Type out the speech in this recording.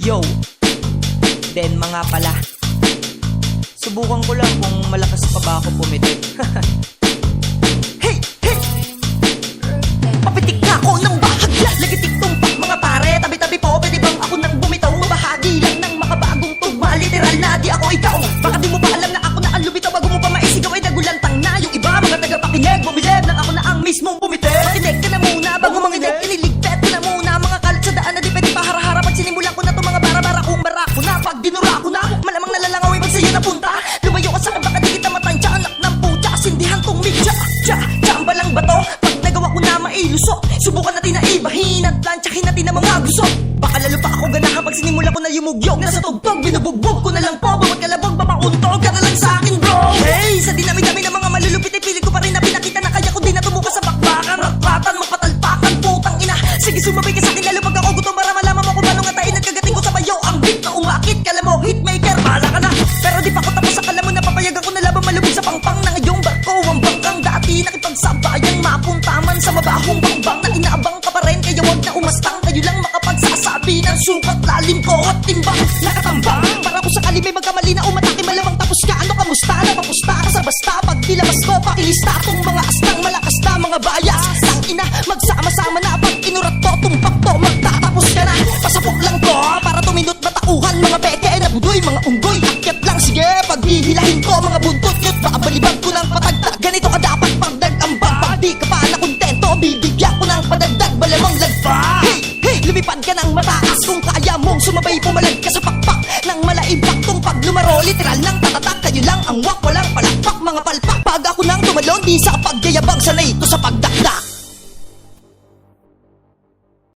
Yo, then mga pala, subukan ko lang kung malakas pa ba ako pumitik. Hey! Hey! Papitik na ako ng bahagya, lagitik tumpak mga pare. Tabi-tabi po, pwede bang ako nang bumitaw? Mabahagi lang ng makabagong tugma, literal na di ako ikaw. Baka di mo pa alam na ako na ang lumitaw, bago mo pa maisigaw ay nagulantang na. Yung iba mga tagapakinig, bumilib nang ako na ang mismong bumitik. Makinig ka na muna, bago manginig, iniligpet ka na muna. Mga kalat sa daan na di pwede pahara-hara. Pag sinimulan ko na to mga bara-bara kung barako na. Pag dinura ko na, malamang nalalangaw ay sa'yo napunta. Lumayo ka sa'kin, baka di kita matansya. Anak ng puta, sindihan tong midya. Tsamba lang ba to? Pag nagawa ko na mailusok, subukan natin na ibahin at plantsahin natin ang mga gusto. Baka lalo pa ako ganahan pag sinimula ko na yumugyog. Nasa tugtog, binubugbog ko na lang po. Bawat kalabog, papauntog ka na lang sa akin, bro. Hey, sa dinami-dami ng mga malulupit, ipilit ko pa rin na pinakita na kaya ko din na tumuka sa bakbakan. Ratratan, magpatalpakan, putang ina. Sige, sumabay ka sa akin lalo pag ako gutom para malaman mo kung paano nga tayo nagkagating ko sa bayo. Ang beat na umakit, kala mo, hitmaker, bala ka na. Pero di pa ko tapos, akala mo na papayagan ko na labang malubog sa pangpang ng iyong barko. Ang bangkang dati, nakipagsabayang mapuntaman sa mabahong bangbang na inaabang ka pa rin. Kaya wag na umastang, kayo lang makapagsasabi ng sukat lalim ko at timbang. Nakatambang, para kung sakali may magkamali na umatake, malamang tapos ka. Ano kamusta? Napapusta ka sa basta. Pag nilabas ko, pakilista tong mga astang malakas na mga bayas. Tang ina, magsama-sama na. Pag inurat to, tumpak to, magtatapos ka na. Pasapok lang to, para tuminot matauhan. Mga peke na budoy, mga unggoy. Akyat lang, sige, paghihilahin ko. Mga buntot yun, bakabalibag ko ng patagtag. Ganito ka dapat pag nag-ambang. Pag di ka pa nakontento, bibigyan ko ng padagdag. Balamang lagpa. Hey, lumipad ka ng mataas. Kung kaya mong sumabay, pumalag ka sa pakpak ng malaibak. Kung pag lumaro, literal ng tatatak. Kayo lang ang wak, walang palakpak. Mga palpak, pag ako nang tumalon, di sa pagyayabang. Sanay ito sa pagda